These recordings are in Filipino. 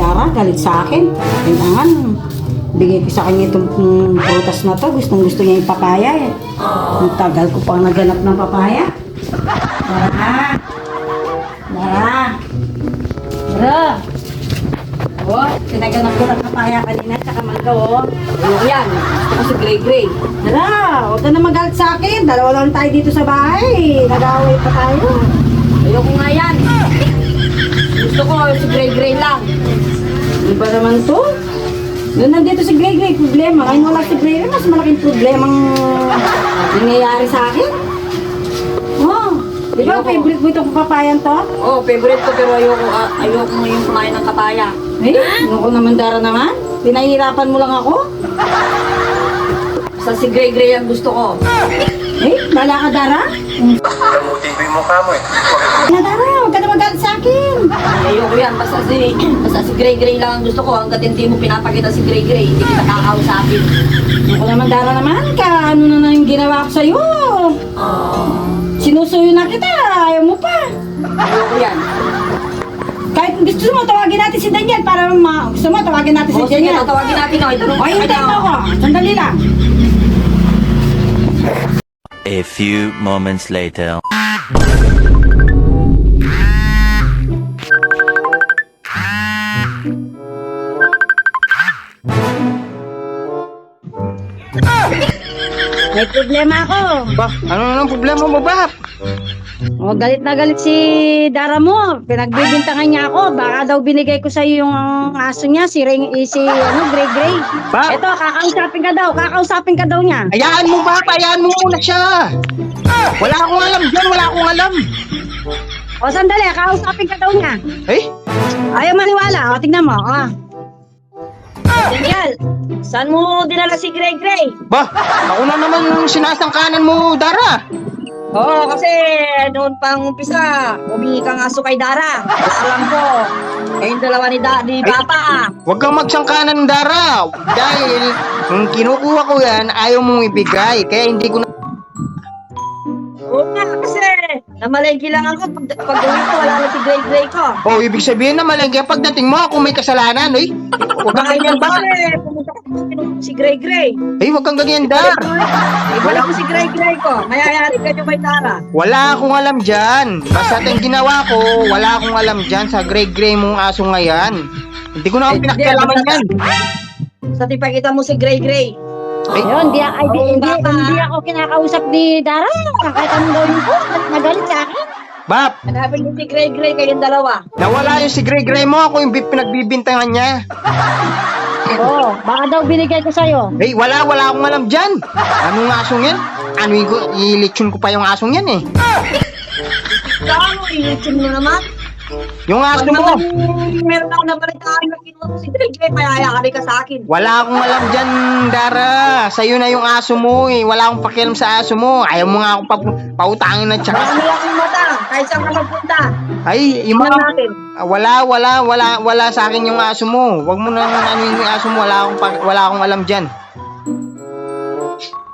Dara, galit sa akin. Kailangan, bigay ko sa kanya itong prutas na to. Gustong gusto niya yung papaya eh. Ang tagal ko pang naganap ng papaya. Dara! Dara! Dara! Oh, tinaganap ko ng papaya kanina, tsaka mangga oh. Ayoko yan, gusto ko si Gray Gray. Dara, huwag ka na magalit sa akin. Dalawa lang tayo dito sa bahay. Nag-away pa tayo. Ayoko nga yan. Gusto ko si Gray Gray lang. Ano ba naman to? Doon nandito si Gray Gray, problema. Ngayon wala si Gray Gray, mas malaking problemang nangyayari sa akin. Oh, di ba favorite mo itong papayan to? Oh, favorite ko pero ayoko mo yung kumain ng kapaya. Eh, ano naman Dara naman? Pinahihirapan mo lang ako? Sa si Gray Gray ang gusto ko. Eh, bala ka Dara? Gamutin ko yung mukha mo eh. Na Dara, huwag ka na magalit sa akin. Ayoko yan. Basta si Gray Gray lang ang gusto ko. Hanggat hindi mo pinapakita si Gray Gray, hindi kita kakausapin. Ako naman Dara naman ka, ano na yung ginawa ko sa'yo? Sinusuyo na kita, ayaw mo pa. Ayoko yan. Kahit gusto mo, tawagin natin si Daniel para gusto mo, tawagin natin si O sige, Daniel. tatawagin natin. O, hintayin mo ako. Sandali lang. A few moments later. May problema ako. Ba, ano na ang problema mo ba? O, galit na galit si Dara mo. Pinagbibintangan niya ako. Baka daw binigay ko sa'yo yung aso niya, si Gray Gray. Ba? Eto, kakausapin ka daw niya. Hayaan mo ba? Hayaan mo muna siya. Wala akong alam dyan, wala akong alam. O, sandali, kakausapin ka daw niya. Eh? Ayaw maniwala. O, tignan mo. O. Daniel, saan mo dinala si Gray Gray? Ba, ako na naman yung sinasangkanan mo, Dara. Oo, kasi noon pang umpisa, humingi kang aso kay Dara. Alam ko, kayong dalawa ni Papa. Huwag kang magsangkanan, Dara. Dahil, kung kinukuha ko yan, ayaw mong ibigay. Kaya hindi ko na... Oo nga, kasi namalengke lang ako. Pag gawin ko, wala na si Gray Gray ko. Oh, ibig sabihin na malengke, pagdating mo, ako may kasalanan, eh. Huwag kang ganyan, ba? Kasi pumunta ko si Gray Gray. Eh, huwag kang ganyan, Dar. Wala ko si Gray Gray ko. Mayayari ka niyo kay Dara. Wala akong alam dyan. Basta yung ginawa ko, wala akong alam dyan sa gray-gray mong aso ngayon. Hindi ko na pinakialaman yan. Sa tipakita mo si Gray Gray. Ayun, hindi ako kinakausap ni Dara. Kahit anong gawin ko, nagalit sa akin. Bap, Hanapin niyo si Gray Gray kayong dalawa. nawala yung si gray-gray mo. Ako yung pinagbibintangan niya. Oo, baka daw binigay ko sa'yo. Eh, wala akong alam dyan. Anong asong yan? Ano yung ilitsyon ko pa yung asong yan, eh. Saan mo, i-YouTube mo naman? Yung aso Pag mo. naman meron ako nabalitaan na kinuha mo si Gray Gray, mayayari ka sa akin. Wala akong alam dyan, Dara. Sa'yo na yung aso mo, eh. Wala akong pakialam sa aso mo. Ayaw mo nga akong pautangin na tsaka. Marami akong mata, kahit saan ka magpunta. Ay, yung Tingnan mga... natin. Wala sa akin yung aso mo. Wag mo na ano yung aso mo. Wala akong alam dyan.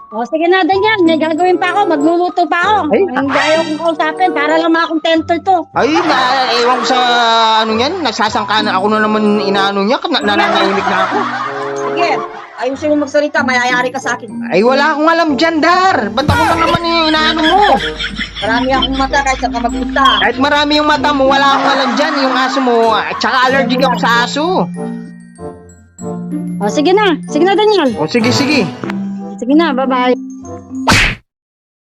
O, sige na, Daniel. May gagawin pa ako. Magluluto pa ako. Ay. Ang ayaw kong kausapin para lang akong tenter to. Ay, ewan ko sa ano yan. Nagsasangkanan ako na naman inaano niya. Nananahimik na ako. Sige, ayusin mo magsalita, mayayari ka sa akin. Ay, wala akong alam dyan, Dar. Ba't ako na naman yung inaano mo? Marami akong mata, kahit saan ka magpunta. Kahit marami yung mata mo, wala akong alam dyan. Yung aso mo, tsaka allergic ako sa aso. O, sige na. Sige na, Daniel. O, sige. Sige na, bye-bye.